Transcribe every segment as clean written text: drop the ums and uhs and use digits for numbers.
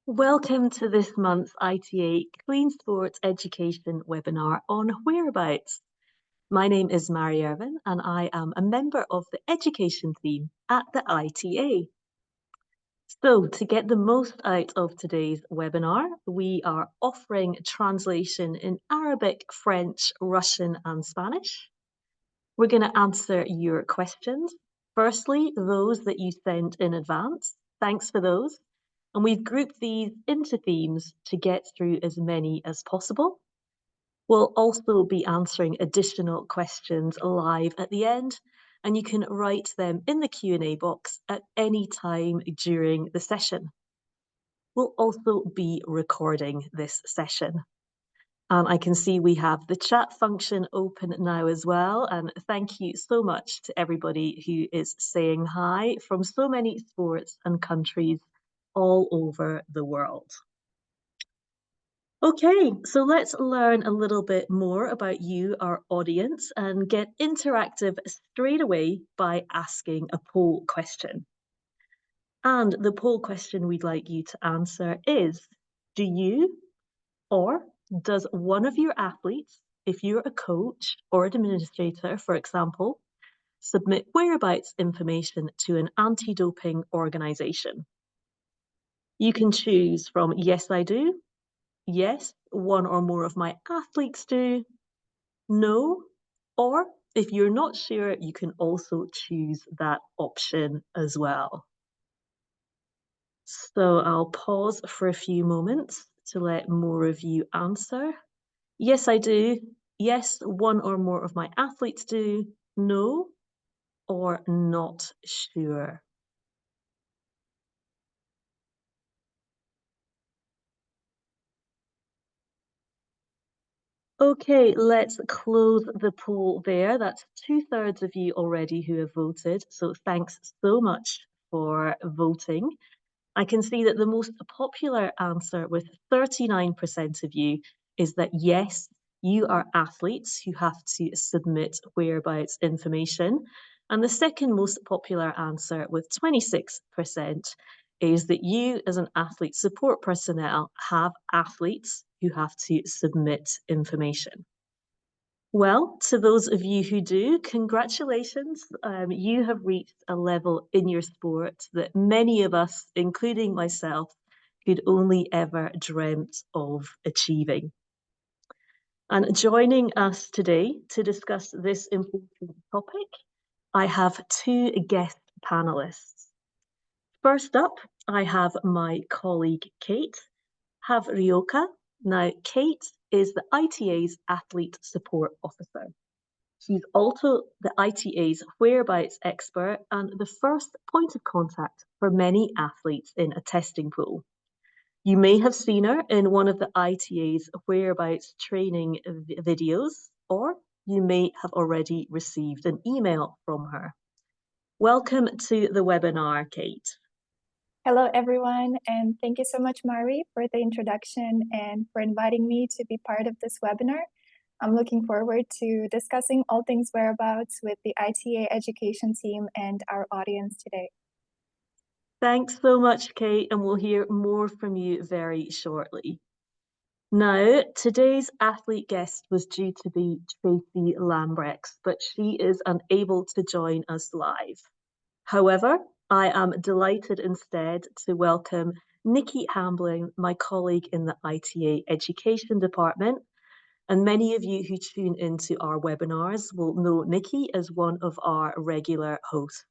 Welcome to this month's ITA Clean Sports Education webinar on whereabouts. My name is Mary Irvin and I am a member of the education team at the ITA. So to get the most out of today's webinar, we are offering translation in Arabic, French, Russian and Spanish. We're going to answer your questions. Firstly, those that you sent in advance. Thanks for those. And we've grouped these into themes to get through as many as possible. We'll also be answering additional questions live at the end, and you can write them in the Q&A box at any time during the session. We'll also be recording this session. I can see we have the chat function open now as well. And thank you so much to everybody who is saying hi from so many sports and countries all over the world. Okay, so let's learn a little bit more about you, our audience, and get interactive straight away by asking a poll question. And the poll question we'd like you to answer is, do you or does one of your athletes, if you're a coach or an administrator, for example, submit whereabouts information to an anti-doping organization? You can choose from yes, I do, yes, one or more of my athletes do, no, or if you're not sure, you can also choose that option as well. So I'll pause for a few moments to let more of you answer. Yes, I do. Yes, one or more of my athletes do. No, or not sure. Okay, let's close the poll there. That's 2/3 of you already who have voted. So thanks so much for voting. I can see that the most popular answer with 39% of you is that yes, you are athletes who have to submit whereabouts information. And the second most popular answer with 26% is that you as an athlete support personnel have athletes who have to submit information. Well, to those of you who do, congratulations. You have reached a level in your sport that many of us, including myself, could only ever dreamt of achieving. And joining us today to discuss this important topic, I have two guest panelists. First up, I have my colleague Kate Hovrjaka. Now, Kate is the ITA's Athlete Support Officer. She's also the ITA's whereabouts expert and the first point of contact for many athletes in a testing pool. You may have seen her in one of the ITA's whereabouts training videos, or you may have already received an email from her. Welcome to the webinar, Kate. Hello, everyone, and thank you so much, Mari, for the introduction and for inviting me to be part of this webinar. I'm looking forward to discussing all things whereabouts with the ITA education team and our audience today. Thanks so much, Kate, and we'll hear more from you very shortly. Now, today's athlete guest was due to be Tracey Lambrechs, but she is unable to join us live. However, I am delighted instead to welcome Nikki Hamblin, my colleague in the ITA Education Department. And many of you who tune into our webinars will know Nikki as one of our regular hosts.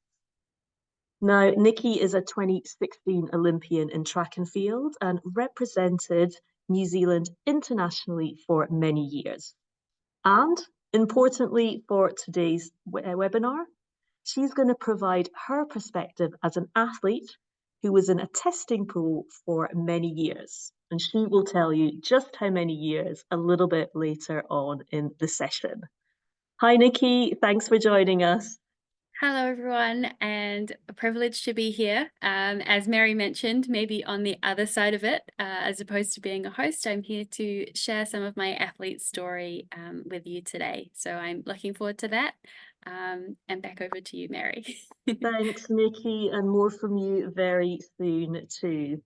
Now, Nikki is a 2016 Olympian in track and field and represented New Zealand internationally for many years. And importantly for today's webinar, she's going to provide her perspective as an athlete who was in a testing pool for many years. And she will tell you just how many years a little bit later on in the session. Hi, Nikki. Thanks for joining us. Hello, everyone, and a privilege to be here. As Mary mentioned, maybe on the other side of it, as opposed to being a host, I'm here to share some of my athlete story with you today. So I'm looking forward to that. And back over to you, Mary. Thanks, Nikki, and more from you very soon too.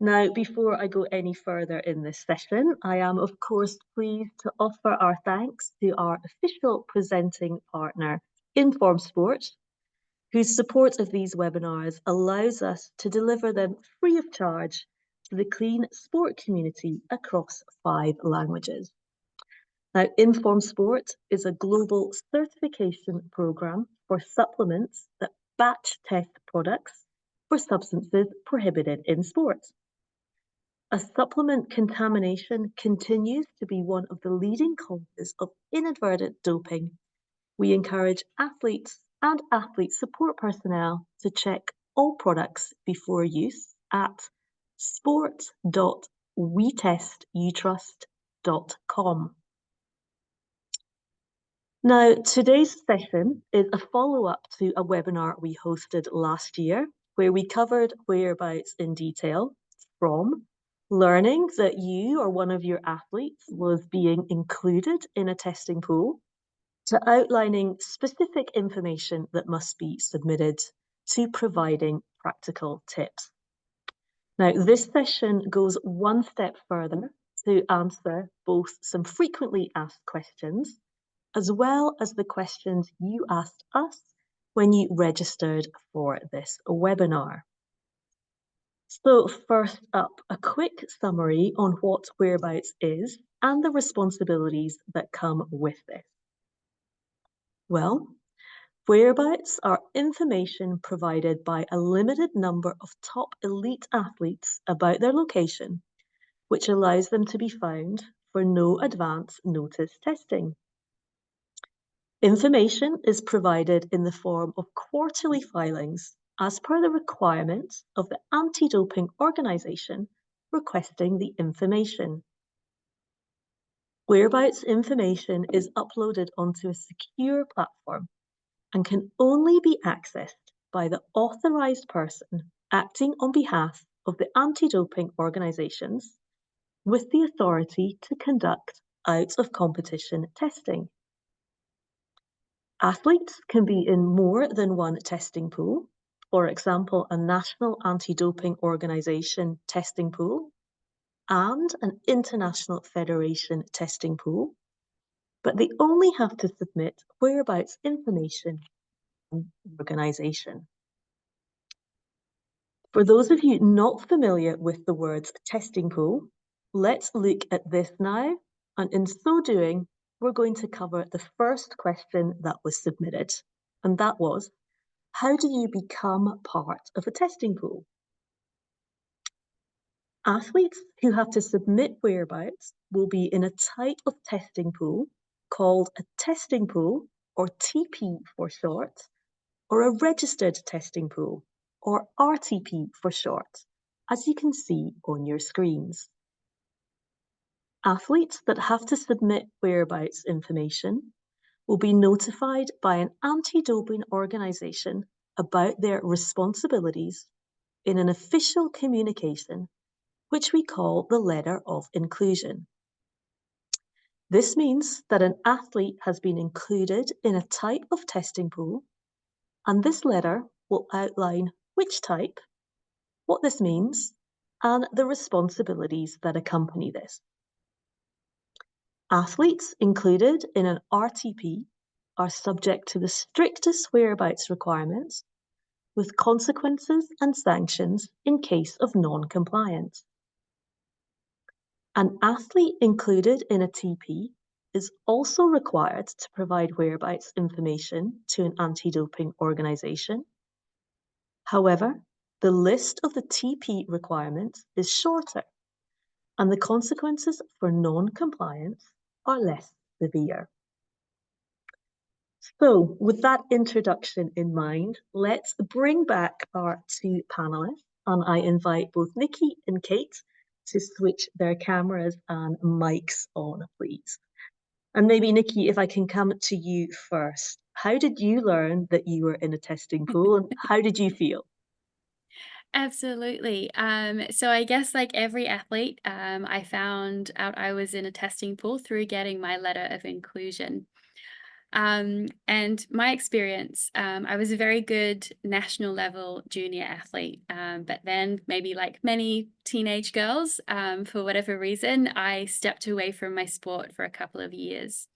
Now, before I go any further in this session, I am of course pleased to offer our thanks to our official presenting partner, Inform Sport, whose support of these webinars allows us to deliver them free of charge to the clean sport community across 5 languages. Now, Inform Sport is a global certification program for supplements that batch test products for substances prohibited in sport. As supplement contamination continues to be one of the leading causes of inadvertent doping, we encourage athletes and athlete support personnel to check all products before use at sport.wetestYoutrust.com. Now, today's session is a follow-up to a webinar we hosted last year, where we covered whereabouts in detail, from learning that you or one of your athletes was being included in a testing pool, to outlining specific information that must be submitted, to providing practical tips. Now, this session goes one step further to answer both some frequently asked questions, as well as the questions you asked us when you registered for this webinar. So first up, a quick summary on what whereabouts is and the responsibilities that come with this. Well, whereabouts are information provided by a limited number of top elite athletes about their location, which allows them to be found for no advance notice testing. Information is provided in the form of quarterly filings as per the requirements of the anti-doping organisation requesting the information. Whereabouts information is uploaded onto a secure platform and can only be accessed by the authorised person acting on behalf of the anti-doping organisations with the authority to conduct out-of-competition testing. Athletes can be in more than one testing pool, for example, a national anti-doping organisation testing pool and an international federation testing pool, but they only have to submit whereabouts information to the organisation. For those of you not familiar with the words testing pool, let's look at this now, and in so doing, we're going to cover the first question that was submitted, and that was, how do you become part of a testing pool? Athletes who have to submit whereabouts will be in a type of testing pool called a testing pool, or TP for short, or a registered testing pool, or RTP for short, as you can see on your screens. Athletes that have to submit whereabouts information will be notified by an anti-doping organisation about their responsibilities in an official communication, which we call the letter of inclusion. This means that an athlete has been included in a type of testing pool, and this letter will outline which type, what this means, and the responsibilities that accompany this. Athletes included in an RTP are subject to the strictest whereabouts requirements, with consequences and sanctions in case of non-compliance. An athlete included in a TP is also required to provide whereabouts information to an anti-doping organisation. However, the list of the TP requirements is shorter, and the consequences for non-compliance are less severe. So, with that introduction in mind, let's bring back our 2 panelists, and I invite both Nikki and Kate to switch their cameras and mics on, please. And maybe, Nikki, if I can come to you first. How did you learn that you were in a testing pool, and how did you feel? Absolutely. So I guess like every athlete, I found out I was in a testing pool through getting my letter of inclusion. And my experience, I was a very good national level junior athlete, but then maybe like many teenage girls, for whatever reason, I stepped away from my sport for a couple of years.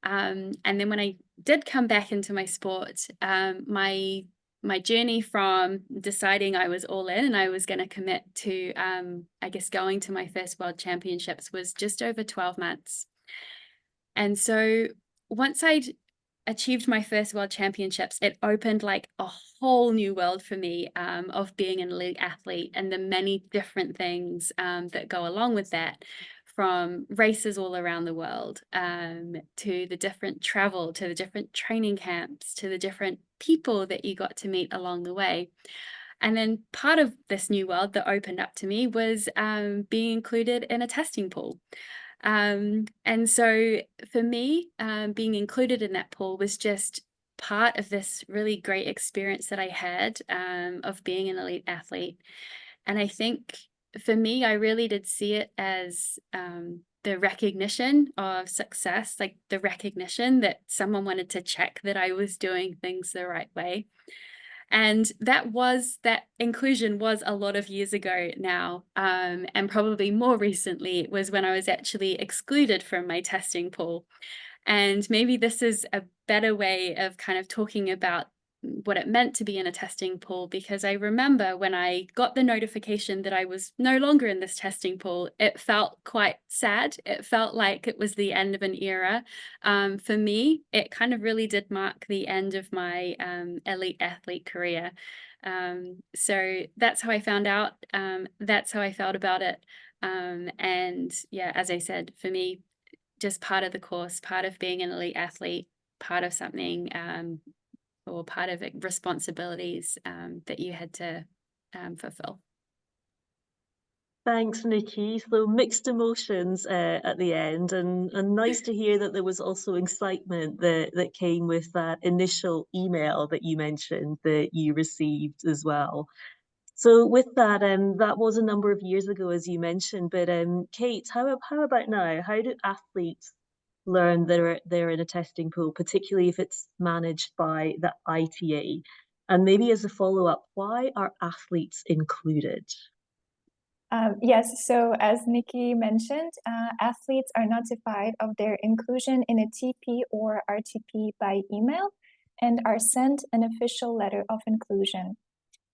And then when I did come back into my sport, my journey from deciding I was all in and I was going to commit to, I guess, going to my first World Championships was just over 12 months. And so once I'd achieved my first World Championships, it opened like a whole new world for me, of being an elite athlete and the many different things that go along with that, from races all around the world, to the different travel, to the different training camps, to the different people that you got to meet along the way. And then part of this new world that opened up to me was being included in a testing pool. And so for me, being included in that pool was just part of this really great experience that I had, of being an elite athlete. And I think for me, I really did see it as the recognition of success, like the recognition that someone wanted to check that I was doing things the right way. And that inclusion was a lot of years ago now. And probably more recently was when I was actually excluded from my testing pool. And maybe this is a better way of kind of talking about what it meant to be in a testing pool, because I remember when I got the notification that I was no longer in this testing pool, it felt quite sad. It felt like it was the end of an era. For me, it kind of really did mark the end of my elite athlete career. So that's how I found out. That's how I felt about it. And yeah, as I said, for me, just part of the course, part of being an elite athlete, part of something, or part of responsibilities that you had to fulfill. Thanks, Nikki. So mixed emotions at the end, and nice to hear that there was also excitement that came with that initial email that you mentioned that you received as well. So with that, that was a number of years ago, as you mentioned. But Kate, how about now? How do athletes learn that they're in a testing pool, particularly if it's managed by the ITA? And maybe as a follow-up, why are athletes included? Yes, so as Nikki mentioned, athletes are notified of their inclusion in a TP or RTP by email and are sent an official letter of inclusion.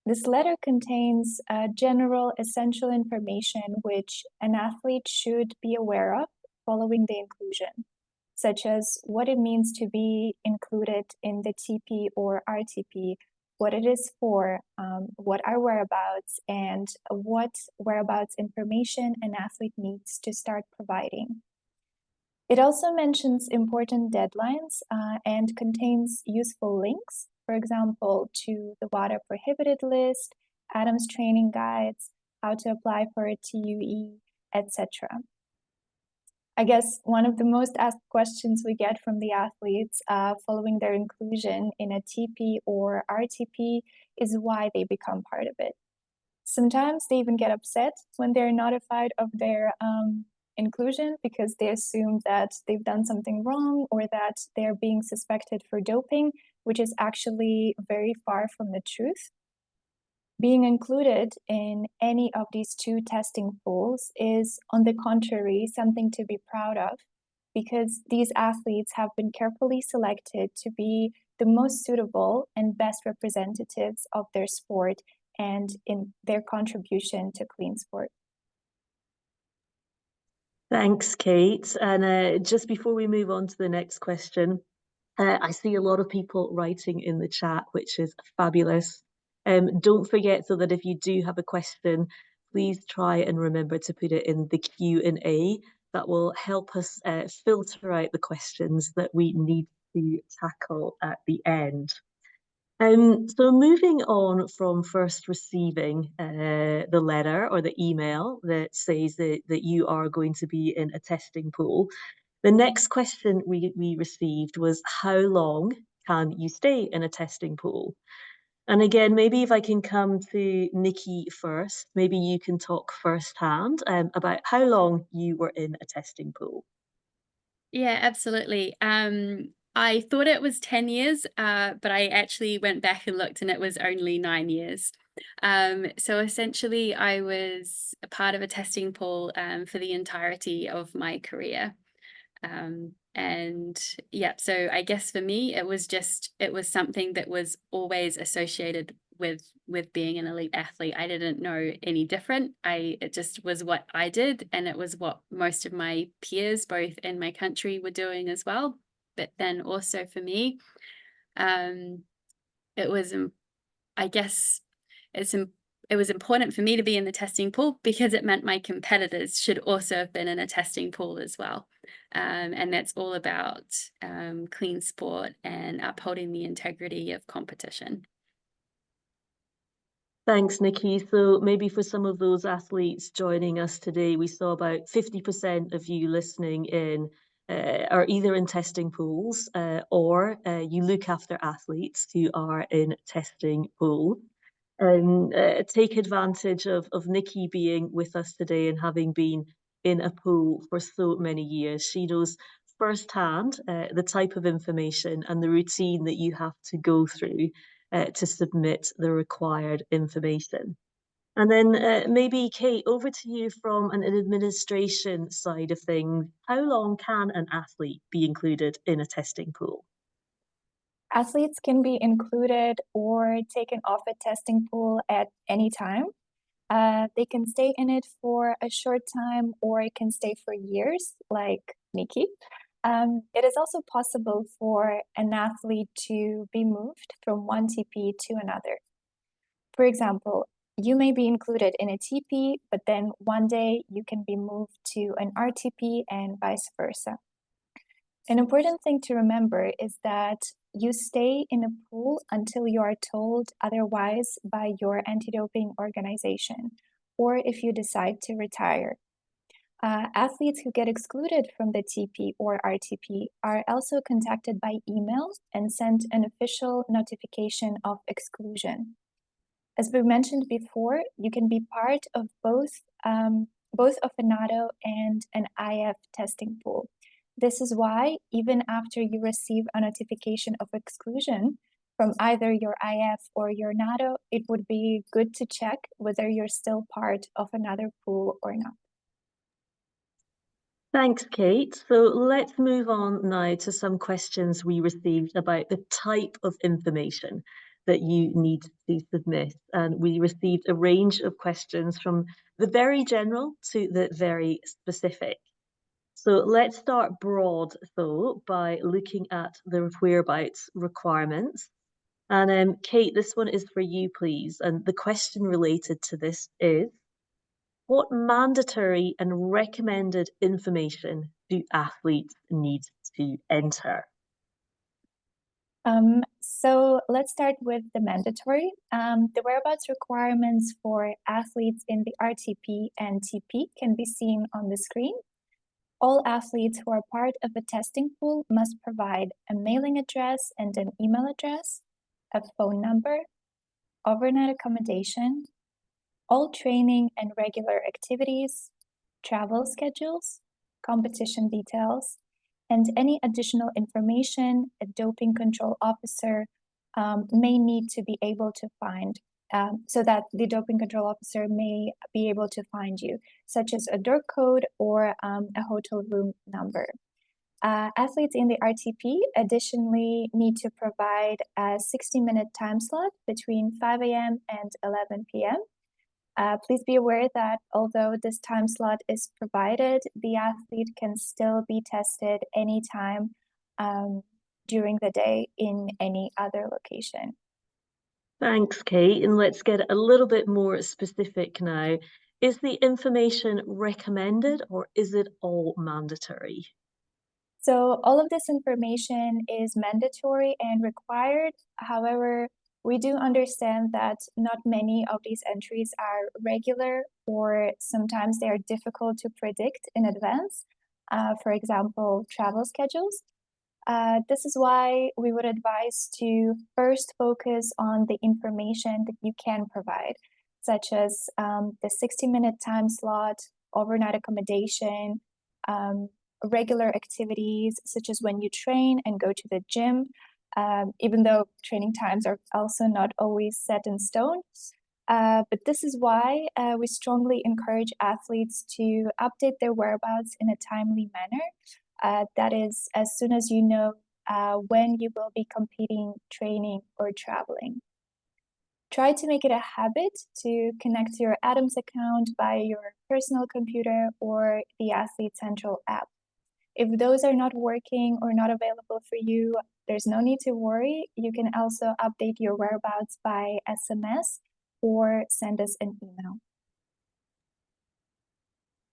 This letter contains general essential information which an athlete should be aware of following the inclusion, such as what it means to be included in the TP or RTP, what it is for, what are whereabouts, and what whereabouts information an athlete needs to start providing. It also mentions important deadlines and contains useful links, for example, to the WADA prohibited list, Adams training guides, how to apply for a TUE, etc. I guess one of the most asked questions we get from the athletes following their inclusion in a TP or RTP is why they become part of it. Sometimes they even get upset when they're notified of their inclusion because they assume that they've done something wrong or that they're being suspected for doping, which is actually very far from the truth. Being included in any of these two testing pools is, on the contrary, something to be proud of, because these athletes have been carefully selected to be the most suitable and best representatives of their sport and in their contribution to clean sport. Thanks, Kate. And just before we move on to the next question, I see a lot of people writing in the chat, which is fabulous. Don't forget, so that if you do have a question, please try and remember to put it in the Q&A. That will help us filter out the questions that we need to tackle at the end. So moving on from first receiving the letter or the email that says that you are going to be in a testing pool, the next question we received was, how long can you stay in a testing pool? And again, maybe if I can come to Nikki first, maybe you can talk firsthand about how long you were in a testing pool. Yeah, absolutely. I thought it was 10 years, but I actually went back and looked and it was only 9 years. So essentially, I was a part of a testing pool for the entirety of my career. And yeah, so I guess for me, it was something that was always associated with being an elite athlete. I didn't know any different. It just was what I did, and it was what most of my peers, both in my country, were doing as well. But then also for me, um, it was, I guess, it's it was important for me to be in the testing pool because it meant my competitors should also have been in a testing pool as well. And that's all about clean sport and upholding the integrity of competition. Thanks, Nikki. So maybe for some of those athletes joining us today, we saw about 50% of you listening in are either in testing pools or you look after athletes who are in testing pools. Take advantage of Nikki being with us today and having been in a pool for so many years. She knows firsthand the type of information and the routine that you have to go through to submit the required information. And then maybe, Kate, over to you from an administration side of things. How long can an athlete be included in a testing pool? Athletes can be included or taken off a testing pool at any time. They can stay in it for a short time or it can stay for years, like Nikki. It is also possible for an athlete to be moved from one TP to another. For example, you may be included in a TP, but then one day you can be moved to an RTP and vice versa. An important thing to remember is that you stay in a pool until you are told otherwise by your anti-doping organization, or if you decide to retire. Athletes who get excluded from the TP or RTP are also contacted by email and sent an official notification of exclusion. As we mentioned before, you can be part of both of a NATO and an IF testing pool. This is why, even after you receive a notification of exclusion from either your IF or your NATO, it would be good to check whether you're still part of another pool or not. Thanks, Kate. So let's move on now to some questions we received about the type of information that you need to submit. And we received a range of questions from the very general to the very specific. So let's start broad, though, by looking at the whereabouts requirements. And Kate, this one is for you, please. And the question related to this is, what mandatory and recommended information do athletes need to enter? So let's start with the mandatory. The whereabouts requirements for athletes in the RTP and TP can be seen on the screen. All athletes who are part of a testing pool must provide a mailing address and an email address, a phone number, overnight accommodation, all training and regular activities, travel schedules, competition details, and any additional information a doping control officer may need to be able to find, so that the doping control officer may be able to find you, such as a door code or a hotel room number. Athletes in the RTP additionally need to provide a 60-minute time slot between 5 a.m. and 11 p.m. Please be aware that although this time slot is provided, the athlete can still be tested anytime during the day in any other location. Thanks, Kate. And let's get a little bit more specific now. Is the information recommended or is it all mandatory? So all of this information is mandatory and required. However, we do understand that not many of these entries are regular or sometimes they are difficult to predict in advance. For example, travel schedules. This is why we would advise to first focus on the information that you can provide, such as the 60-minute time slot, overnight accommodation, regular activities, such as when you train and go to the gym, even though training times are also not always set in stone. But this is why we strongly encourage athletes to update their whereabouts in a timely manner. That is, as soon as you know when you will be competing, training, or traveling. Try to make it a habit to connect to your Adams account via your personal computer or the Athlete Central app. If those are not working or not available for you, there's no need to worry. You can also update your whereabouts by SMS or send us an email.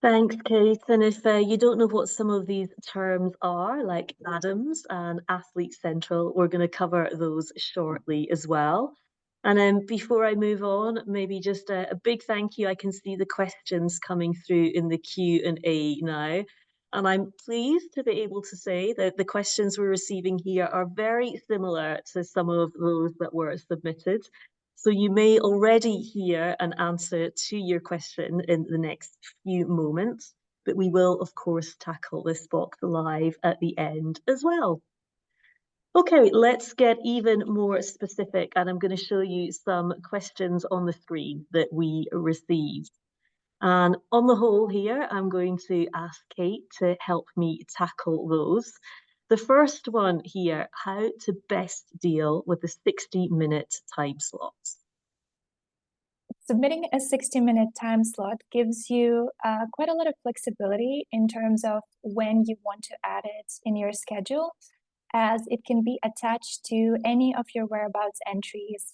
Thanks, Kate. And if you don't know what some of these terms are, like Adams and Athlete Central, we're going to cover those shortly as well. And before I move on, maybe just a big thank you. I can see the questions coming through in the Q&A now. And I'm pleased to be able to say that the questions we're receiving here are very similar to some of those that were submitted. So you may already hear an answer to your question in the next few moments, but we will, of course, tackle this box live at the end as well. Okay, let's get even more specific, and I'm going to show you some questions on the screen that we received. And on the whole here, I'm going to ask Kate to help me tackle those. The first one here, how to best deal with the 60-minute time slots. Submitting a 60-minute time slot gives you quite a lot of flexibility in terms of when you want to add it in your schedule, as it can be attached to any of your whereabouts entries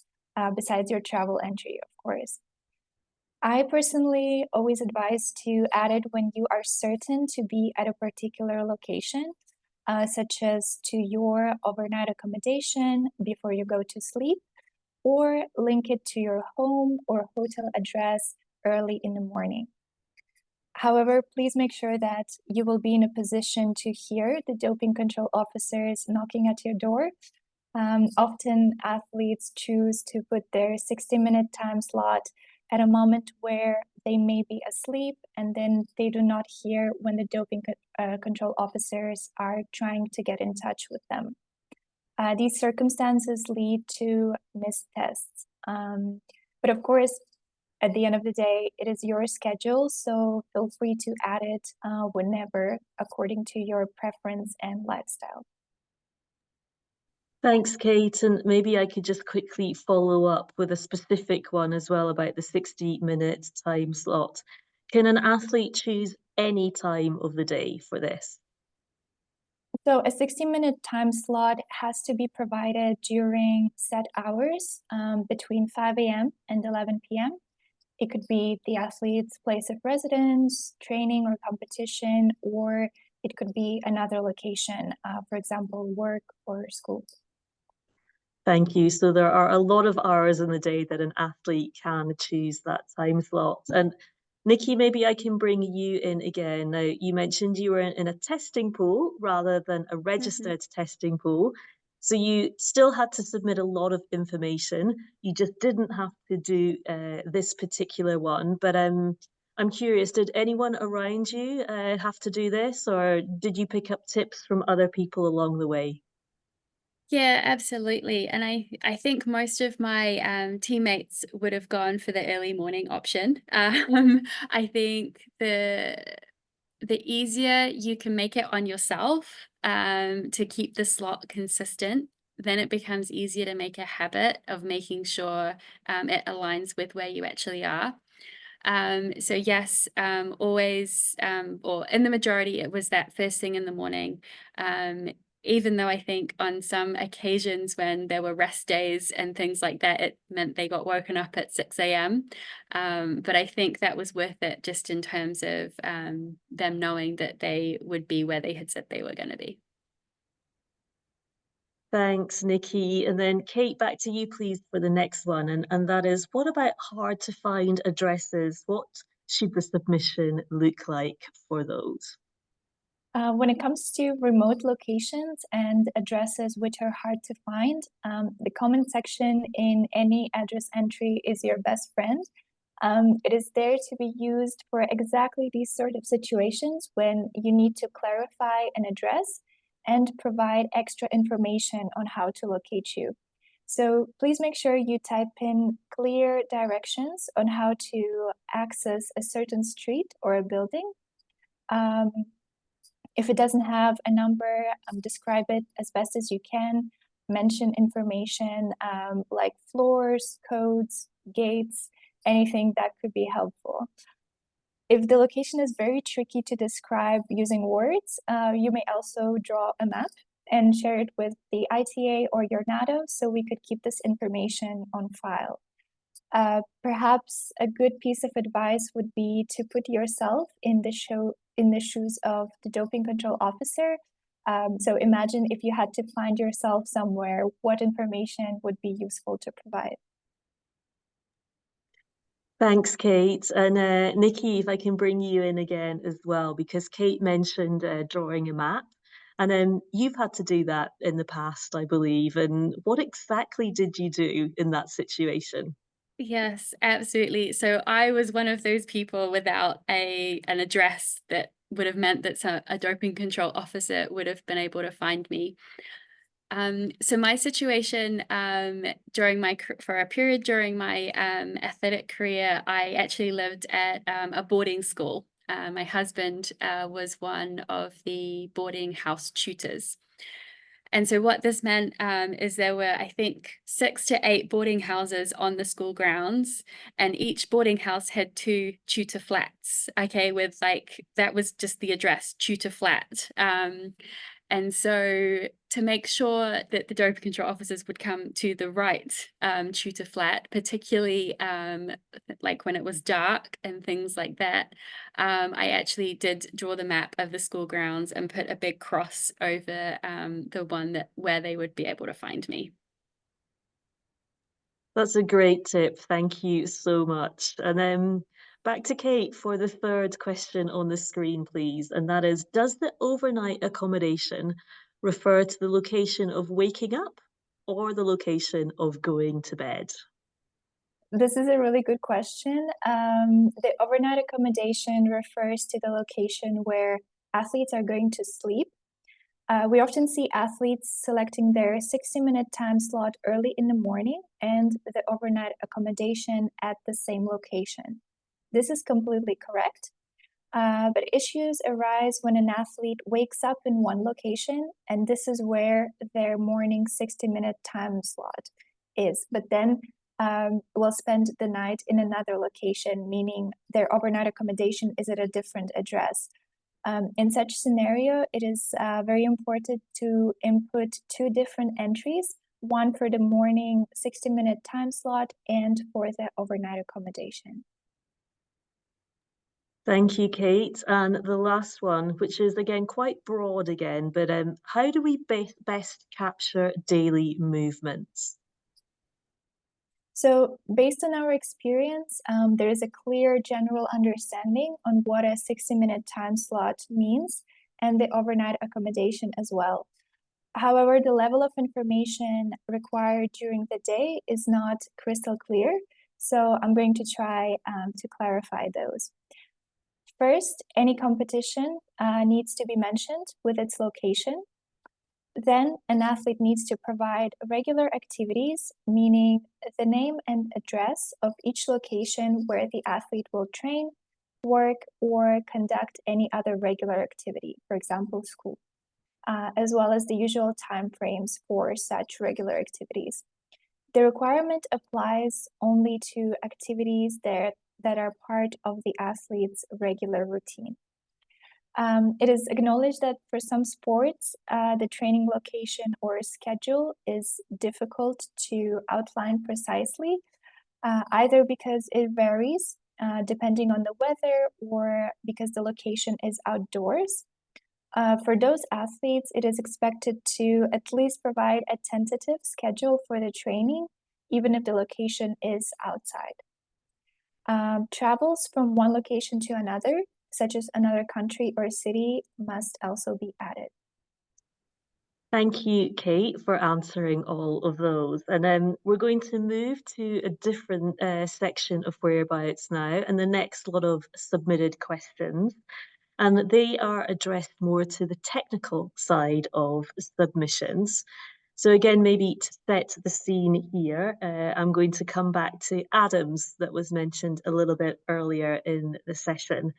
besides your travel entry, of course. I personally always advise to add it when you are certain to be at a particular location, such as to your overnight accommodation before you go to sleep, or link it to your home or hotel address early in the morning. However, please make sure that you will be in a position to hear the doping control officers knocking at your door. Often athletes choose to put their 60-minute time slot at a moment where they may be asleep, and then they do not hear when the doping control officers are trying to get in touch with them. These circumstances lead to missed tests. But of course, at the end of the day, it is your schedule, so feel free to add it whenever, according to your preference and lifestyle. Thanks, Kate. And maybe I could just quickly follow up with a specific one as well about the 60-minute time slot. Can an athlete choose any time of the day for this? So a 60-minute time slot has to be provided during set hours between 5 a.m. and 11 p.m. It could be the athlete's place of residence, training or competition, or it could be another location, for example, work or school. Thank you. So there are a lot of hours in the day that an athlete can choose that time slot. And Nikki, maybe I can bring you in again. Now, you mentioned you were in a testing pool rather than a registered testing pool. So you still had to submit a lot of information. You just didn't have to do this particular one. But I'm curious, did anyone around you have to do this, or did you pick up tips from other people along the way? Yeah, absolutely. And I think most of my teammates would have gone for the early morning option. I think the easier you can make it on yourself to keep the slot consistent, then it becomes easier to make a habit of making sure it aligns with where you actually are. So yes, always, or in the majority, it was that first thing in the morning. Even though I think on some occasions when there were rest days and things like that, it meant they got woken up at 6 a.m. But I think that was worth it just in terms of them knowing that they would be where they had said they were going to be. Thanks, Nikki. And then Kate, back to you, please, for the next one. And that is, what about hard to find addresses? What should the submission look like for those? When it comes to remote locations and addresses which are hard to find, the comment section in any address entry is your best friend. It is there to be used for exactly these sort of situations when you need to clarify an address and provide extra information on how to locate you. So please make sure you type in clear directions on how to access a certain street or a building. If it doesn't have a number, describe it as best as you can. Mention information like floors, codes, gates, anything that could be helpful. If the location is very tricky to describe using words, you may also draw a map and share it with the ITA or your NATO so we could keep this information on file. Perhaps a good piece of advice would be to put yourself in the shoes of the doping control officer. So imagine if you had to find yourself somewhere, what information would be useful to provide? Thanks, Kate. And Nikki, if I can bring you in again as well, because Kate mentioned drawing a map. And you've had to do that in the past, I believe. And what exactly did you do in that situation? Yes, absolutely. So I was one of those people without an address that would have meant that a doping control officer would have been able to find me. So my situation for a period during my athletic career, I actually lived at a boarding school. My husband was one of the boarding house tutors. And so what this meant is there were, I think, 6 to 8 boarding houses on the school grounds, and each boarding house had 2 tutor flats. Okay, with that was just the address, tutor flat. And so to make sure that the doping control officers would come to the right tutor flat, particularly like when it was dark and things like that, I actually did draw the map of the school grounds and put a big cross over the one where they would be able to find me. That's a great tip. Thank you so much. And then back to Kate for the third question on the screen, please. And that is, does the overnight accommodation refer to the location of waking up or the location of going to bed? This is a really good question. The overnight accommodation refers to the location where athletes are going to sleep. We often see athletes selecting their 60-minute time slot early in the morning and the overnight accommodation at the same location. This is completely correct. But issues arise when an athlete wakes up in one location, and this is where their morning 60-minute time slot is. But then will spend the night in another location, meaning their overnight accommodation is at a different address. In such scenario, it is very important to input 2 different entries, one for the morning 60-minute time slot and for the overnight accommodation. Thank you, Kate. And the last one, which is again quite broad again, but how do we best capture daily movements? So based on our experience, there is a clear general understanding on what a 60-minute time slot means and the overnight accommodation as well. However, the level of information required during the day is not crystal clear, so I'm going to try to clarify those. First, any competition needs to be mentioned with its location. Then an athlete needs to provide regular activities, meaning the name and address of each location where the athlete will train, work, or conduct any other regular activity, for example, school, as well as the usual timeframes for such regular activities. The requirement applies only to activities that are part of the athlete's regular routine. It is acknowledged that for some sports, the training location or schedule is difficult to outline precisely, either because it varies depending on the weather or because the location is outdoors. For those athletes, it is expected to at least provide a tentative schedule for the training, even if the location is outside. Travels from one location to another, such as another country or city, must also be added. Thank you, Kate, for answering all of those. And we're going to move to a different section of whereabouts now, and the next lot of submitted questions. And they are addressed more to the technical side of submissions. So again, maybe to set the scene here, I'm going to come back to Adams that was mentioned a little bit earlier in the session.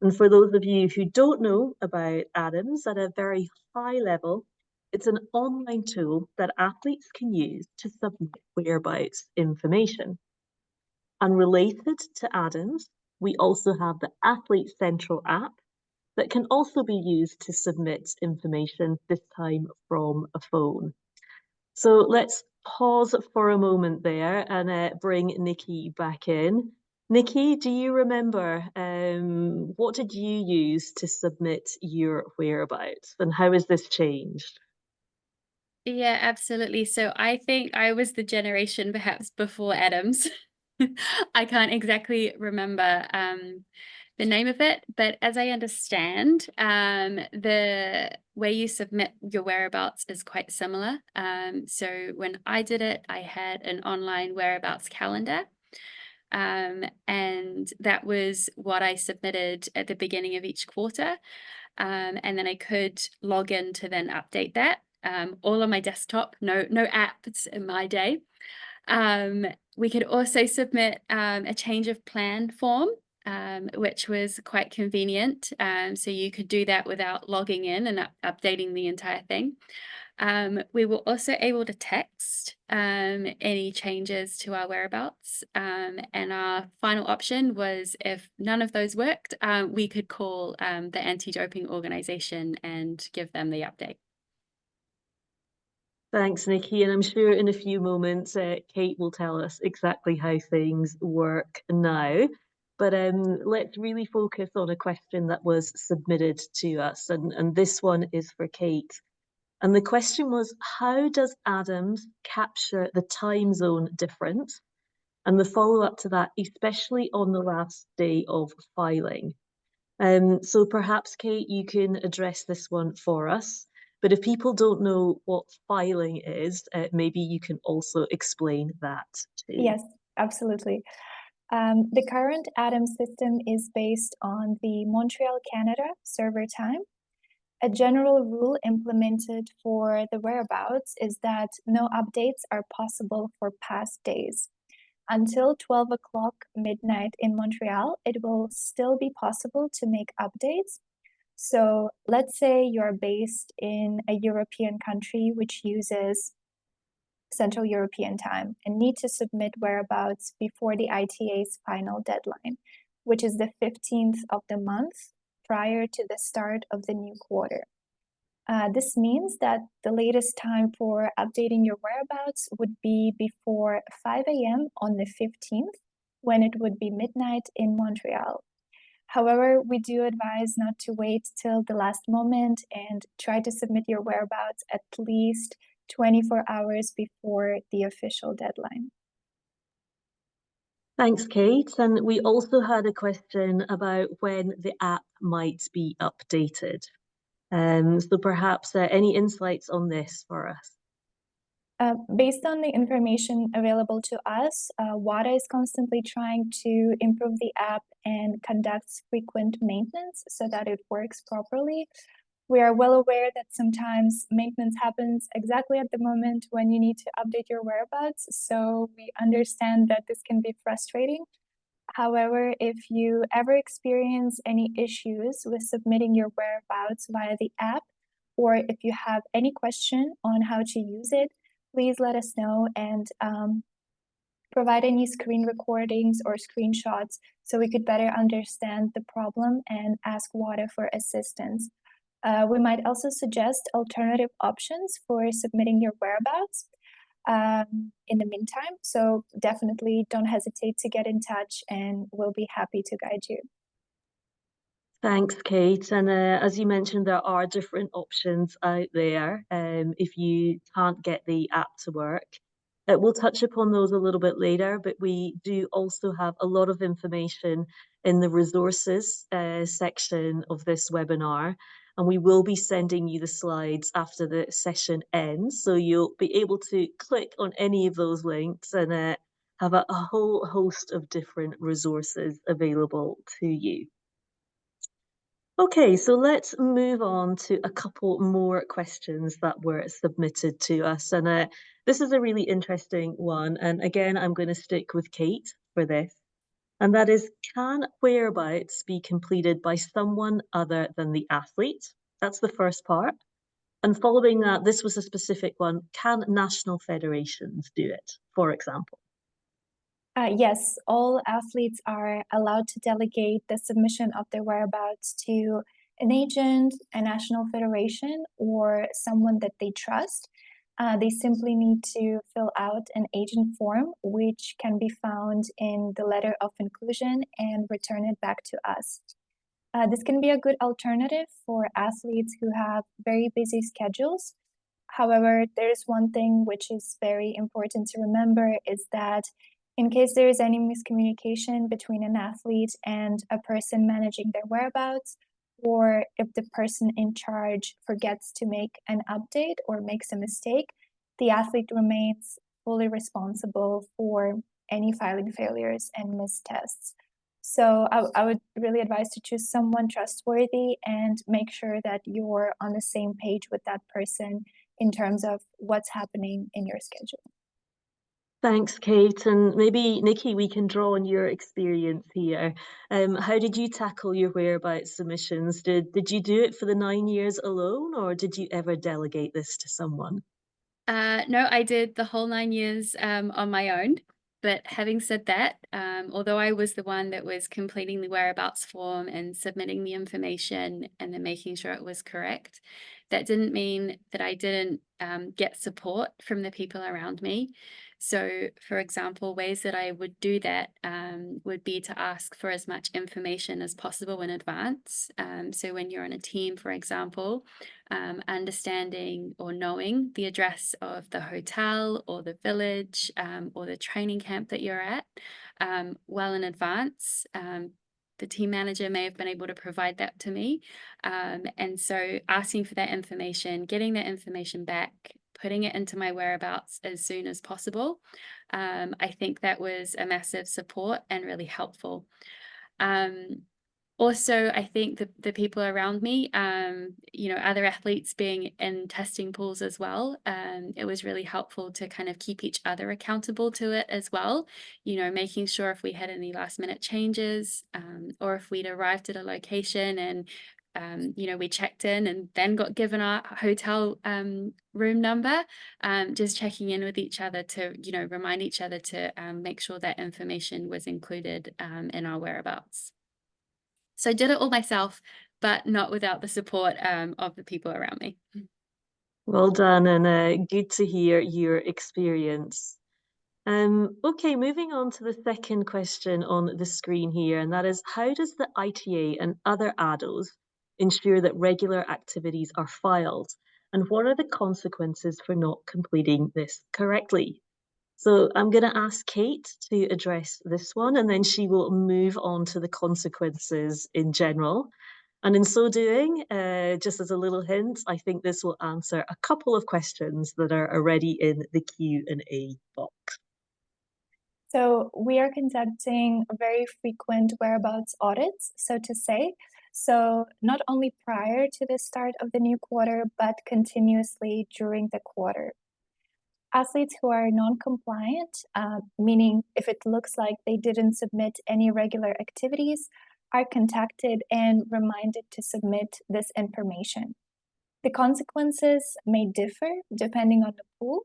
And for those of you who don't know about Adams at a very high level, it's an online tool that athletes can use to submit whereabouts information. And related to Adams, we also have the Athlete Central app that can also be used to submit information, this time from a phone. So let's pause for a moment there and bring Nikki back in. Nikki, do you remember what did you use to submit your whereabouts and how has this changed? Yeah, absolutely. So I think I was the generation perhaps before Adams. I can't exactly remember the name of it, but as I understand, the way you submit your whereabouts is quite similar. So when I did it, I had an online whereabouts calendar. And that was what I submitted at the beginning of each quarter. And then I could log in to then update that. All on my desktop, no apps in my day. We could also submit a change of plan form, which was quite convenient. So you could do that without logging in and updating the entire thing. We were also able to text any changes to our whereabouts. And our final option was, if none of those worked, we could call the anti-doping organization and give them the update. Thanks, Nikki. And I'm sure in a few moments, Kate will tell us exactly how things work now. But let's really focus on a question that was submitted to us. And this one is for Kate. And the question was, how does Adams capture the time zone difference? And the follow-up to that, especially on the last day of filing. So perhaps, Kate, you can address this one for us. But if people don't know what filing is, maybe you can also explain that too. Yes, absolutely. The current Adams system is based on the Montreal, Canada server time. A general rule implemented for the whereabouts is that no updates are possible for past days. Until 12 o'clock midnight in Montreal, it will still be possible to make updates. So let's say you're based in a European country which uses Central European time and need to submit whereabouts before the ITA's final deadline, which is the 15th of the month prior to the start of the new quarter. This means that the latest time for updating your whereabouts would be before 5 a.m. on the 15th, when it would be midnight in Montreal. However, we do advise not to wait till the last moment and try to submit your whereabouts at least 24 hours before the official deadline. Thanks, Kate. And we also had a question about when the app might be updated. So perhaps any insights on this for us? Based on the information available to us, WADA is constantly trying to improve the app and conducts frequent maintenance so that it works properly. We are well aware that sometimes maintenance happens exactly at the moment when you need to update your whereabouts, so we understand that this can be frustrating. However, if you ever experience any issues with submitting your whereabouts via the app, or if you have any question on how to use it, please let us know and provide any screen recordings or screenshots so we could better understand the problem and ask WADA for assistance. We might also suggest alternative options for submitting your whereabouts in the meantime. So definitely don't hesitate to get in touch and we'll be happy to guide you. Thanks, Kate. And as you mentioned, there are different options out there if you can't get the app to work. We'll touch upon those a little bit later, but we do also have a lot of information in the resources section of this webinar. and we will be sending you the slides after the session ends. So you'll be able to click on any of those links and have a whole host of different resources available to you. Okay, so let's move on to a couple more questions that were submitted to us. And this is a really interesting one. And again, I'm going to stick with Kate for this. And that is, can whereabouts be completed by someone other than the athlete? That's the first part. And following that, this was a specific one. Can national federations do it, for example? Yes, all athletes are allowed to delegate the submission of their whereabouts to an agent, a national federation, or someone that they trust. They simply need to fill out an agent form, which can be found in the letter of inclusion, and return it back to us. This can be a good alternative for athletes who have very busy schedules. However, there's one thing which is very important to remember is that in case there is any miscommunication between an athlete and a person managing their whereabouts, or if the person in charge forgets to make an update or makes a mistake, the athlete remains fully responsible for any filing failures and missed tests. So I would really advise to choose someone trustworthy and make sure that you're on the same page with that person in terms of what's happening in your schedule. Thanks, Kate. And maybe, Nikki, we can draw on your experience here. How did you tackle your whereabouts submissions? Did you do it for the 9 years alone, or did you ever delegate this to someone? No, I did the whole 9 years on my own. But having said that, although I was the one that was completing the whereabouts form and submitting the information and then making sure it was correct, that didn't mean that I didn't get support from the people around me. So, for example, ways that I would do that would be to ask for as much information as possible in advance. So when you're on a team, for example, understanding or knowing the address of the hotel or the village or the training camp that you're at well in advance. The team manager may have been able to provide that to me. And so asking for that information, getting that information back, putting it into my whereabouts as soon as possible. I think that was a massive support and really helpful. Also, I think the people around me, other athletes being in testing pools as well, it was really helpful to kind of keep each other accountable to it as well. Making sure if we had any last minute changes, or if we'd arrived at a location and we checked in and then got given our hotel room number, just checking in with each other to, remind each other to make sure that information was included in our whereabouts. So I did it all myself, but not without the support of the people around me. Well done, and good to hear your experience. Okay, moving on to the second question on the screen here, and that is, how does the ITA and other ADOs ensure that regular activities are filed? And what are the consequences for not completing this correctly? So I'm going to ask Kate to address this one, and then she will move on to the consequences in general. And in so doing, just as a little hint, I think this will answer a couple of questions that are already in the Q&A box. So we are conducting very frequent whereabouts audits, so to say. So not only prior to the start of the new quarter, but continuously during the quarter. Athletes who are non-compliant, meaning if it looks like they didn't submit any regular activities, are contacted and reminded to submit this information. The consequences may differ depending on the pool.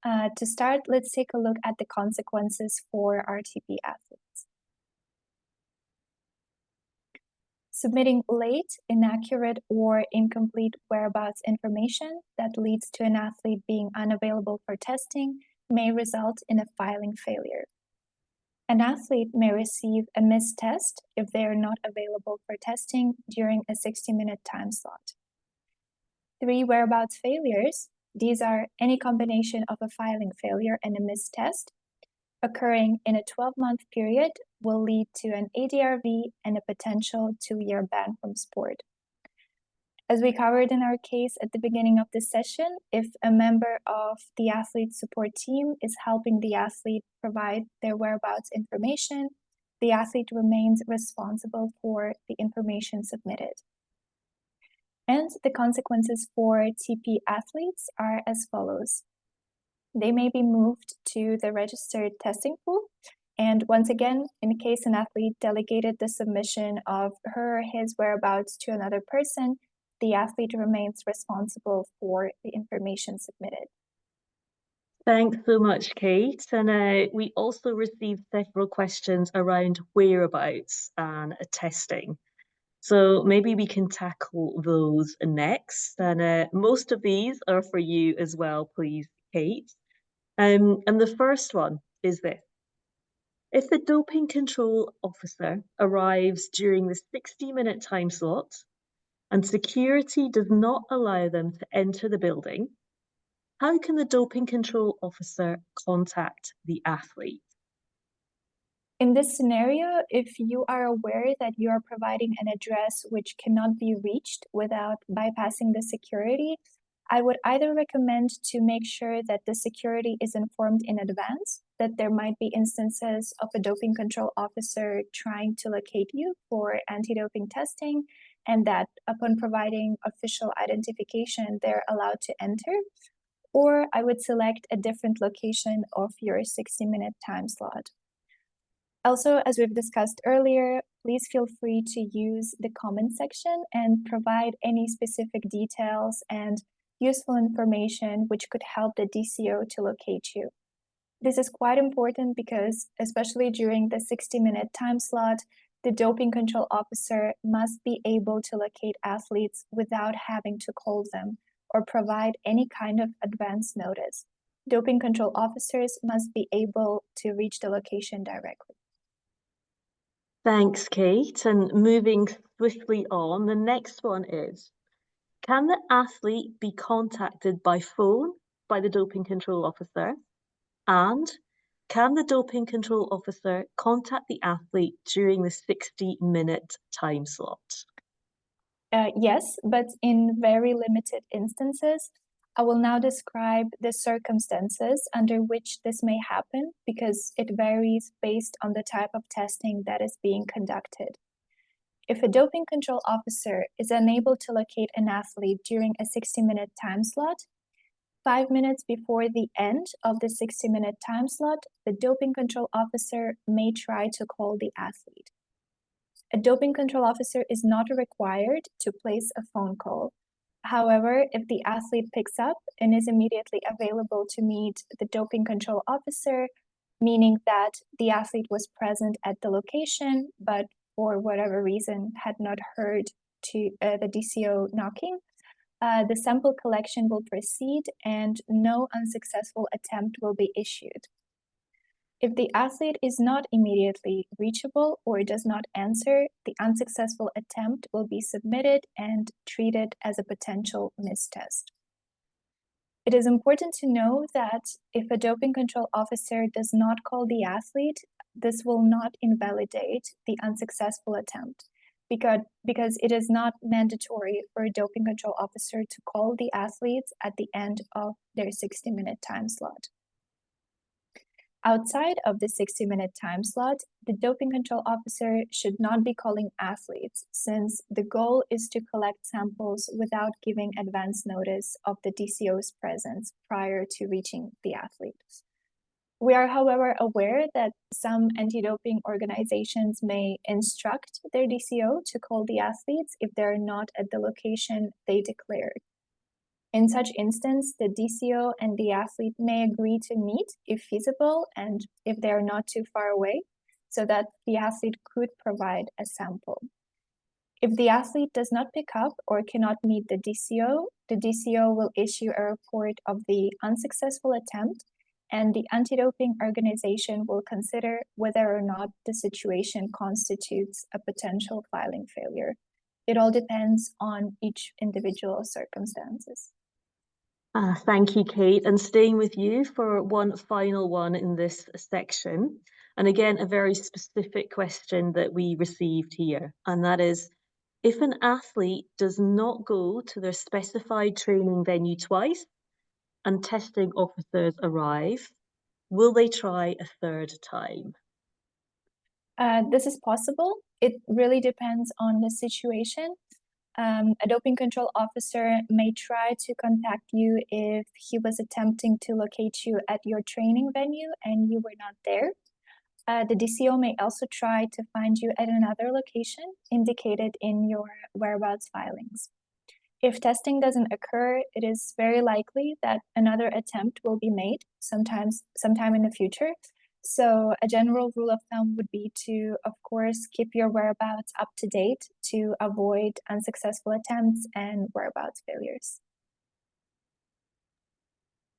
To start, let's take a look at the consequences for RTP athletes. Submitting late, inaccurate, or incomplete whereabouts information that leads to an athlete being unavailable for testing may result in a filing failure. An athlete may receive a missed test if they are not available for testing during a 60-minute time slot. 3 whereabouts failures, these are any combination of a filing failure and a missed test, occurring in a 12-month period will lead to an ADRV and a potential 2-year ban from sport. As we covered in our case at the beginning of this session, if a member of the athlete support team is helping the athlete provide their whereabouts information, the athlete remains responsible for the information submitted. And the consequences for TP athletes are as follows. They may be moved to the registered testing pool. And once again, in case an athlete delegated the submission of her or his whereabouts to another person, the athlete remains responsible for the information submitted. Thanks so much, Kate. And we also received several questions around whereabouts and testing. So maybe we can tackle those next. And most of these are for you as well, please, Kate. And the first one is this. If the doping control officer arrives during the 60-minute time slot and security does not allow them to enter the building, how can the doping control officer contact the athlete? In this scenario, if you are aware that you are providing an address which cannot be reached without bypassing the security, I would either recommend to make sure that the security is informed in advance, that there might be instances of a doping control officer trying to locate you for anti-doping testing, and that upon providing official identification, they're allowed to enter. Or I would select a different location of your 60-minute time slot. Also, as we've discussed earlier, please feel free to use the comment section and provide any specific details and useful information which could help the DCO to locate you. This is quite important because, especially during the 60-minute time slot, the doping control officer must be able to locate athletes without having to call them or provide any kind of advance notice. Doping control officers must be able to reach the location directly. Thanks, Kate. And moving swiftly on, the next one is, can the athlete be contacted by phone by the doping control officer? And can the doping control officer contact the athlete during the 60-minute time slot? Yes, but in very limited instances. I will now describe the circumstances under which this may happen because it varies based on the type of testing that is being conducted. If a doping control officer is unable to locate an athlete during a 60-minute time slot, 5 minutes before the end of the 60-minute time slot, the doping control officer may try to call the athlete. A doping control officer is not required to place a phone call. However, if the athlete picks up and is immediately available to meet the doping control officer, meaning that the athlete was present at the location, but for whatever reason had not heard to the DCO knocking, the sample collection will proceed and no unsuccessful attempt will be issued. If the athlete is not immediately reachable or does not answer, the unsuccessful attempt will be submitted and treated as a potential mistest. It is important to know that if a doping control officer does not call the athlete, this will not invalidate the unsuccessful attempt because it is not mandatory for a doping control officer to call the athletes at the end of their 60-minute time slot. Outside of the 60-minute time slot, the doping control officer should not be calling athletes, since the goal is to collect samples without giving advance notice of the DCO's presence prior to reaching the athletes. We are, however, aware that some anti-doping organizations may instruct their DCO to call the athletes if they're not at the location they declared. In such instance, the DCO and the athlete may agree to meet if feasible and if they are not too far away, so that the athlete could provide a sample. If the athlete does not pick up or cannot meet the DCO will issue a report of the unsuccessful attempt, and the anti-doping organization will consider whether or not the situation constitutes a potential filing failure. It all depends on each individual circumstances. Thank you, Kate. And staying with you for one final one in this section. And again, a very specific question that we received here. And that is, If an athlete does not go to their specified training venue twice and testing officers arrive, will they try a third time? This is possible. It really depends on the situation. A doping control officer may try to contact you if he was attempting to locate you at your training venue and you were not there. The DCO may also try to find you at another location indicated in your whereabouts filings. If testing doesn't occur, it is very likely that another attempt will be made sometime in the future. So a general rule of thumb would be to, of course, keep your whereabouts up to date to avoid unsuccessful attempts and whereabouts failures.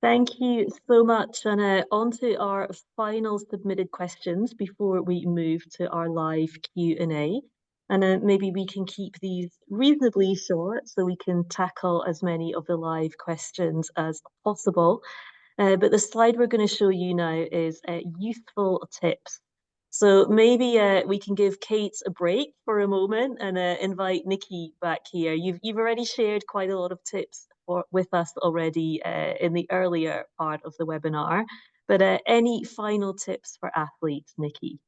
Thank you so much. And on to our final submitted questions before we move to our live Q&A. And maybe we can keep these reasonably short so we can tackle as many of the live questions as possible. But the slide we're going to show you now is useful tips. So maybe we can give Kate a break for a moment and invite Nikki back here. You've already shared quite a lot of tips with us already in the earlier part of the webinar. But any final tips for athletes, Nikki?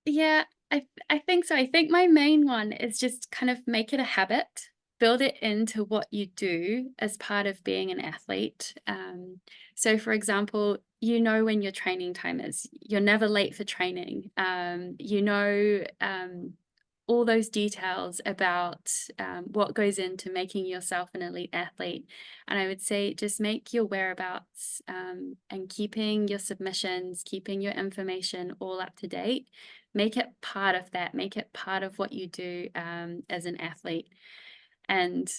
Yeah, I think so. I think my main one is just kind of make it a habit, build it into what you do as part of being an athlete. So for example, you know when your training time is, you're never late for training. You know all those details about what goes into making yourself an elite athlete. And I would say just make your whereabouts and keeping your submissions, keeping your information all up to date. Make it part of that, make it part of what you do as an athlete. And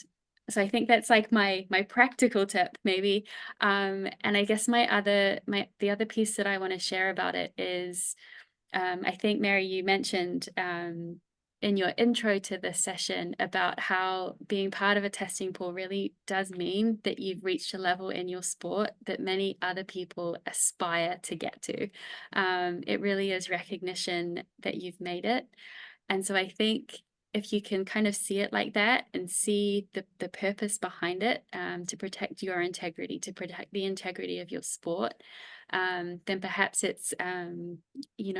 so I think that's like my practical tip maybe. And I guess the other piece that I want to share about it is I think, Mary, you mentioned in your intro to this session about how being part of a testing pool really does mean that you've reached a level in your sport that many other people aspire to get to. It really is recognition that you've made it. And so I think if you can kind of see it like that and see the purpose behind it, to protect your integrity, to protect the integrity of your sport, then perhaps it's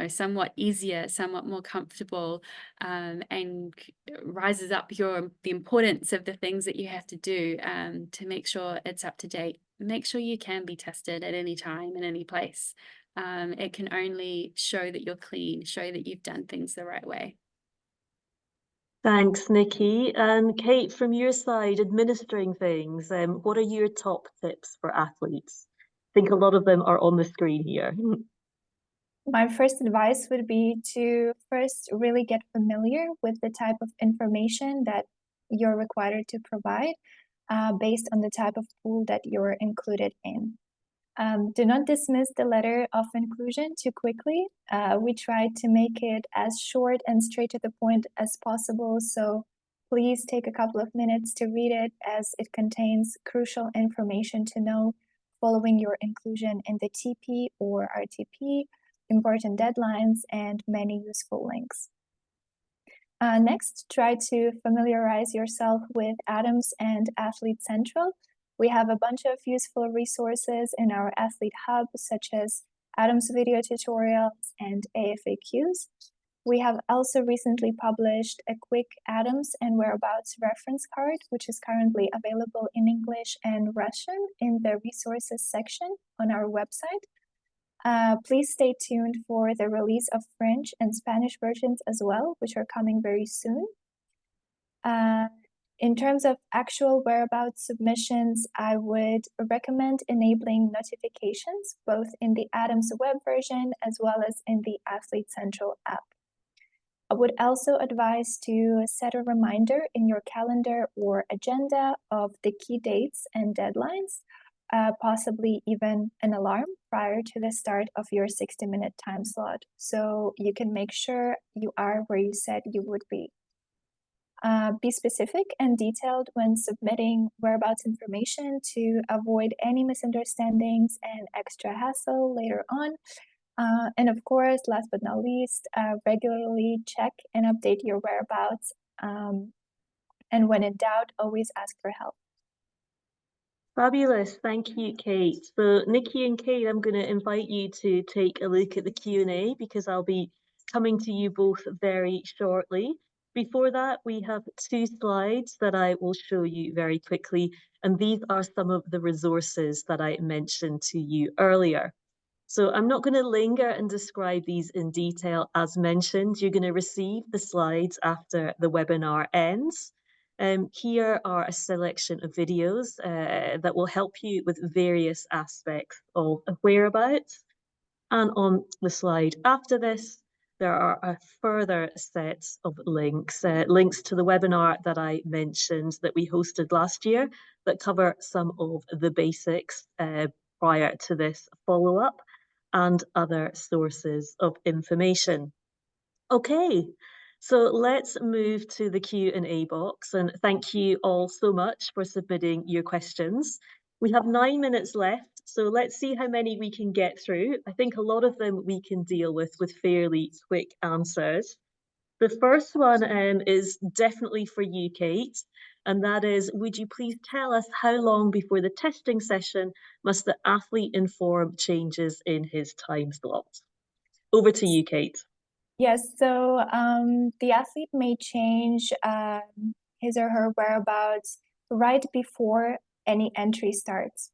somewhat easier, somewhat more comfortable, and rises up the importance of the things that you have to do to make sure it's up to date. Make sure you can be tested at any time in any place. It can only show that you're clean, show that you've done things the right way. Thanks, Nikki. And Kate, from your side, administering things, what are your top tips for athletes? I think a lot of them are on the screen here. My first advice would be to first really get familiar with the type of information that you're required to provide based on the type of pool that you're included in. Do not dismiss the letter of inclusion too quickly. We try to make it as short and straight to the point as possible, so please take a couple of minutes to read it as it contains crucial information to know following your inclusion in the TP or RTP, important deadlines, and many useful links. Next, try to familiarize yourself with ADAMS and Athlete Central. We have a bunch of useful resources in our Athlete Hub, such as ADAMS video tutorials and AFAQs. We have also recently published a quick ADAMS and whereabouts reference card, which is currently available in English and Russian in the resources section on our website. Please stay tuned for the release of French and Spanish versions as well, which are coming very soon. In terms of actual whereabouts submissions, I would recommend enabling notifications both in the ADAMS web version as well as in the Athlete Central app. I would also advise to set a reminder in your calendar or agenda of the key dates and deadlines, possibly even an alarm prior to the start of your 60-minute time slot, so you can make sure you are where you said you would be. Be specific and detailed when submitting whereabouts information to avoid any misunderstandings and extra hassle later on. And of course, last but not least, regularly check and update your whereabouts. And when in doubt, always ask for help. Fabulous. Thank you, Kate. So Nikki and Kate, I'm going to invite you to take a look at the Q&A because I'll be coming to you both very shortly. Before that, we have 2 slides that I will show you very quickly, and these are some of the resources that I mentioned to you earlier. So I'm not going to linger and describe these in detail as mentioned. You're going to receive the slides after the webinar ends. Here are a selection of videos that will help you with various aspects of whereabouts. And on the slide after this, there are a further set of links, links to the webinar that I mentioned that we hosted last year that cover some of the basics prior to this follow-up and other sources of information. Okay, so let's move to the Q&A box, and thank you all so much for submitting your questions. We have 9 minutes left, so let's see how many we can get through. I think a lot of them we can deal with fairly quick answers. The first one is definitely for you, Kate, and that is, would you please tell us how long before the testing session must the athlete inform changes in his time slot? Over to you, Kate. Yes, so the athlete may change his or her whereabouts right before any entry starts.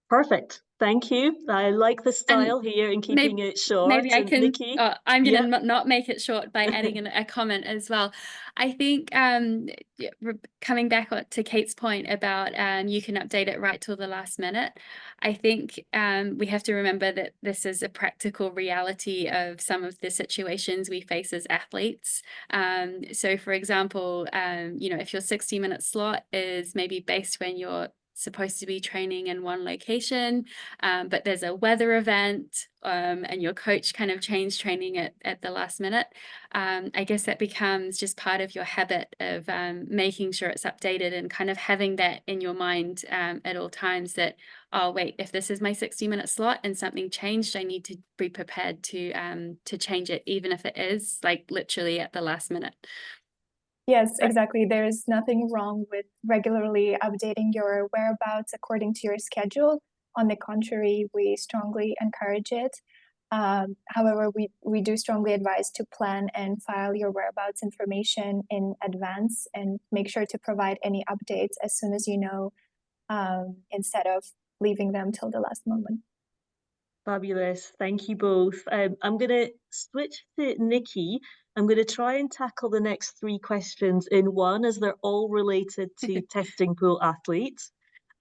Perfect. Thank you. I like the style here in keeping it short. Maybe I can. Nikki? I'm going to not make it short by adding a comment as well. I think coming back to Kate's point about you can update it right till the last minute. I think we have to remember that this is a practical reality of some of the situations we face as athletes. So, for example, if your 60-minute slot is maybe based when you're supposed to be training in one location, but there's a weather event and your coach kind of changed training at the last minute, I guess that becomes just part of your habit of making sure it's updated and kind of having that in your mind at all times that, oh wait, if this is my 60-minute slot and something changed, I need to be prepared to change it, even if it is like literally at the last minute. Yes, exactly. There's nothing wrong with regularly updating your whereabouts according to your schedule. On the contrary, we strongly encourage it. However, we do strongly advise to plan and file your whereabouts information in advance and make sure to provide any updates as soon as you know, instead of leaving them till the last moment. Fabulous. Thank you both. I'm going to switch to Nikki. I'm going to try and tackle the next 3 questions in one, as they're all related to testing pool athletes.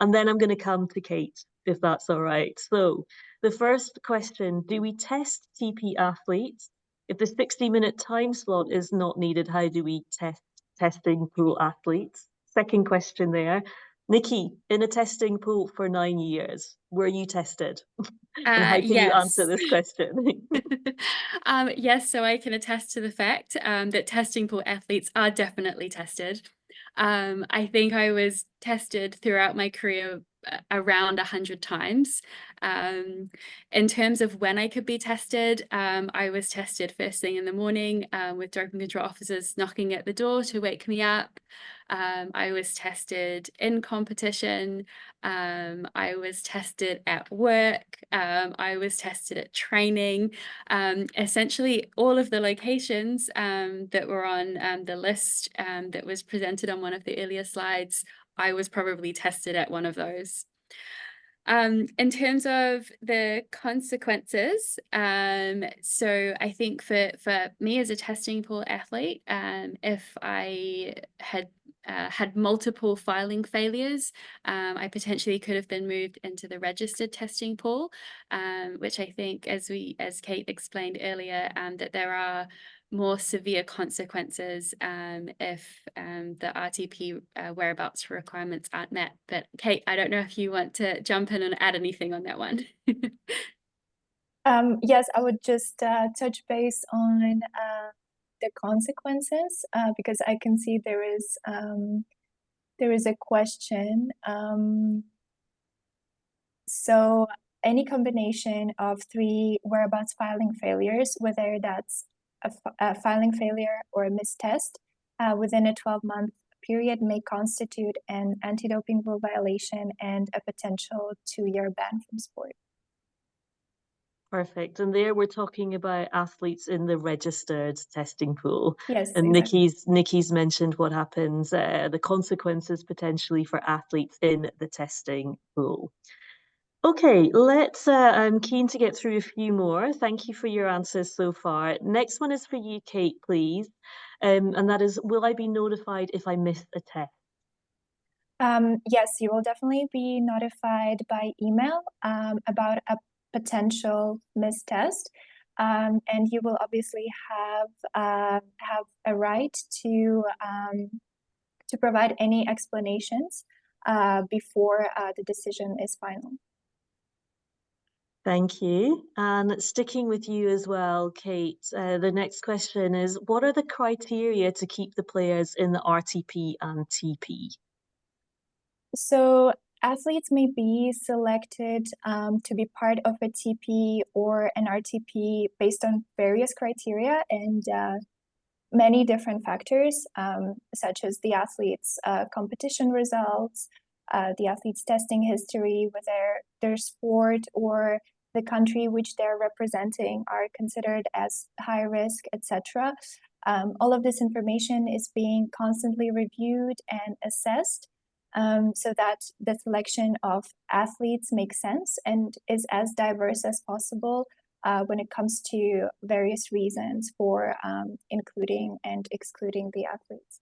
And then I'm going to come to Kate, if that's all right. So the first question, do we test TP athletes? If the 60-minute time slot is not needed, how do we test testing pool athletes? Second question there. Nikki, in a testing pool for 9 years, were you tested? And how can you answer this question? Yes, so I can attest to the fact that testing pool athletes are definitely tested. I think I was tested throughout my career around 100 times. In terms of when I could be tested, I was tested first thing in the morning with doping control officers knocking at the door to wake me up. I was tested in competition. I was tested at work. I was tested at training. Essentially, all of the locations that were on the list that was presented on one of the earlier slides, I was probably tested at one of those. In terms of the consequences, so I think for me as a testing pool athlete, if I had multiple filing failures, I potentially could have been moved into the registered testing pool, which I think, as Kate explained earlier, that there are more severe consequences if the RTP whereabouts requirements aren't met. But Kate, I don't know if you want to jump in and add anything on that one. Yes, I would just touch base on the consequences because I can see there is a question. So any combination of 3 whereabouts filing failures, whether that's a filing failure or a missed test, within a 12-month period may constitute an anti-doping rule violation and a potential 2-year ban from sport. Perfect. And there we're talking about athletes in the registered testing pool. Yes, And exactly. Nikki's mentioned what happens, the consequences potentially for athletes in the testing pool. Okay, I'm keen to get through a few more. Thank you for your answers so far. Next one is for you, Kate, please. And that is, will I be notified if I miss a test? Yes, you will definitely be notified by email about a potential missed test, and you will obviously have a right to provide any explanations before the decision is final. Thank you. And sticking with you as well, Kate, the next question is, what are the criteria to keep the players in the RTP and TP? So athletes may be selected to be part of a TP or an RTP based on various criteria and many different factors, such as the athlete's competition results, the athlete's testing history, whether their sport or the country which they're representing are considered as high risk, etc. All of this information is being constantly reviewed and assessed so that the selection of athletes makes sense and is as diverse as possible when it comes to various reasons for including and excluding the athletes.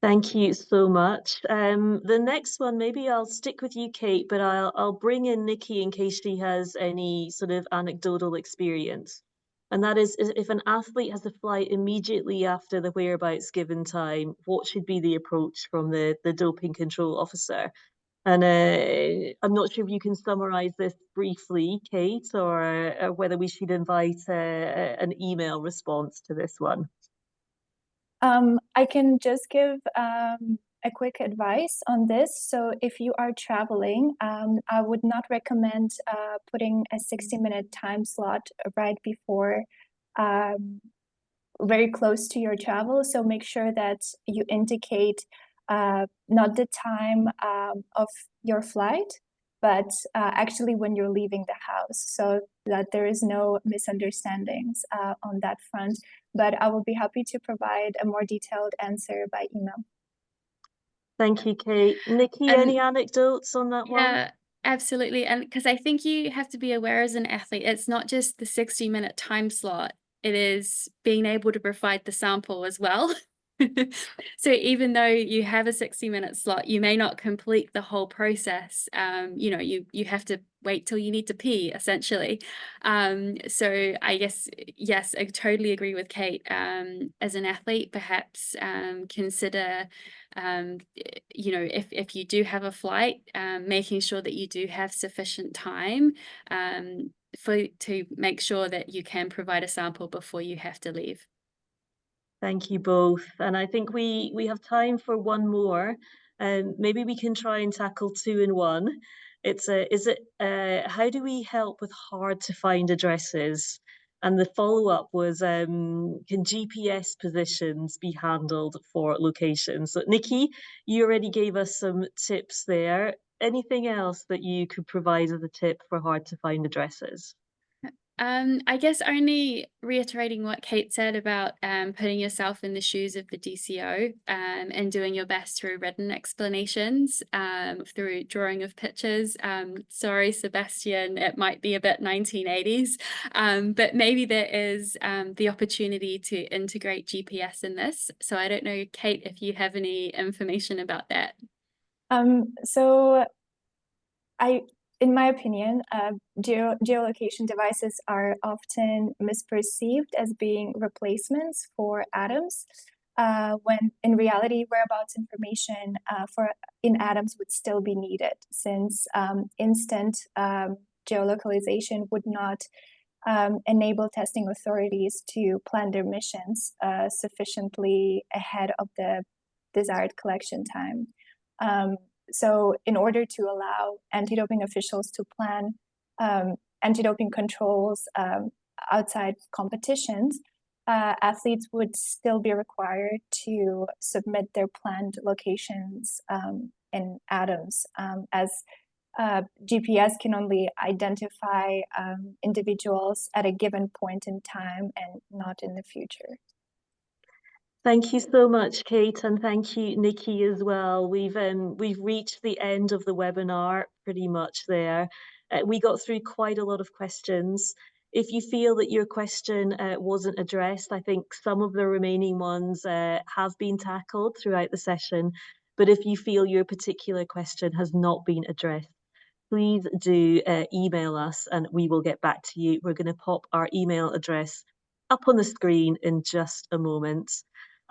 Thank you so much. The next one, maybe I'll stick with you, Kate, but I'll bring in Nikki in case she has any sort of anecdotal experience. And that is, if an athlete has a flight immediately after the whereabouts given time, what should be the approach from the doping control officer? And I'm not sure if you can summarize this briefly, Kate, or whether we should invite an email response to this one. I can just give a quick advice on this. So if you are traveling, I would not recommend putting a 60-minute time slot right before very close to your travel. So make sure that you indicate not the time of your flight, but actually when you're leaving the house, so that there is no misunderstandings on that front. But I will be happy to provide a more detailed answer by email. Thank you, Kate. Nikki, any anecdotes on that one? Yeah, absolutely. And because I think you have to be aware as an athlete, it's not just the 60-minute time slot, it is being able to provide the sample as well. So even though you have a 60-minute slot, you may not complete the whole process. You know, you have to wait till you need to pee, essentially. So I guess, yes, I totally agree with Kate. As an athlete, perhaps consider you know, if you do have a flight, making sure that you do have sufficient time to make sure that you can provide a sample before you have to leave. Thank you both. And I think we have time for one more. Maybe we can try and tackle two in one. How do we help with hard to find addresses? And the follow-up was, can GPS positions be handled for locations? So Nikki, you already gave us some tips there. Anything else that you could provide as a tip for hard to find addresses? I guess only reiterating what Kate said about putting yourself in the shoes of the DCO and doing your best through written explanations, through drawing of pictures. Sorry, Sebastian, it might be a bit 1980s, but maybe there is the opportunity to integrate GPS in this. So I don't know, Kate, if you have any information about that. In my opinion, geolocation devices are often misperceived as being replacements for atoms, when in reality, whereabouts information in atoms would still be needed, since instant geolocalization would not enable testing authorities to plan their missions sufficiently ahead of the desired collection time. So in order to allow anti-doping officials to plan anti-doping controls outside competitions, athletes would still be required to submit their planned locations in ATOMs, as GPS can only identify individuals at a given point in time and not in the future. Thank you so much, Kate, and thank you, Nikki, as well. We've reached the end of the webinar pretty much there. We got through quite a lot of questions. If you feel that your question wasn't addressed, I think some of the remaining ones have been tackled throughout the session. But if you feel your particular question has not been addressed, please do email us and we will get back to you. We're going to pop our email address up on the screen in just a moment.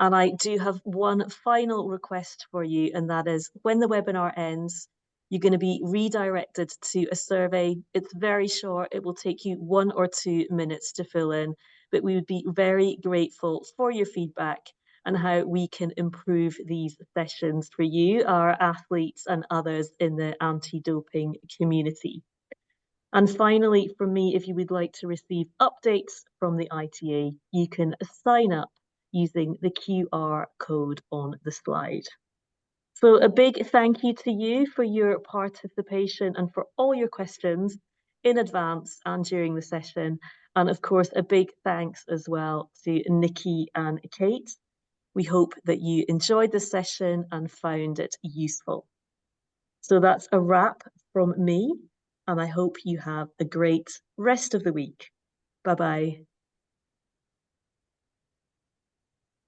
And I do have one final request for you, and that is when the webinar ends, you're going to be redirected to a survey. It's very short. It will take you 1 or 2 minutes to fill in, but we would be very grateful for your feedback and how we can improve these sessions for you, our athletes and others in the anti-doping community. And finally, from me, if you would like to receive updates from the ITA, you can sign up using the QR code on the slide. So a big thank you to you for your participation and for all your questions in advance and during the session. And of course, a big thanks as well to Nikki and Kate. We hope that you enjoyed the session and found it useful. So that's a wrap from me, and I hope you have a great rest of the week. Bye-bye.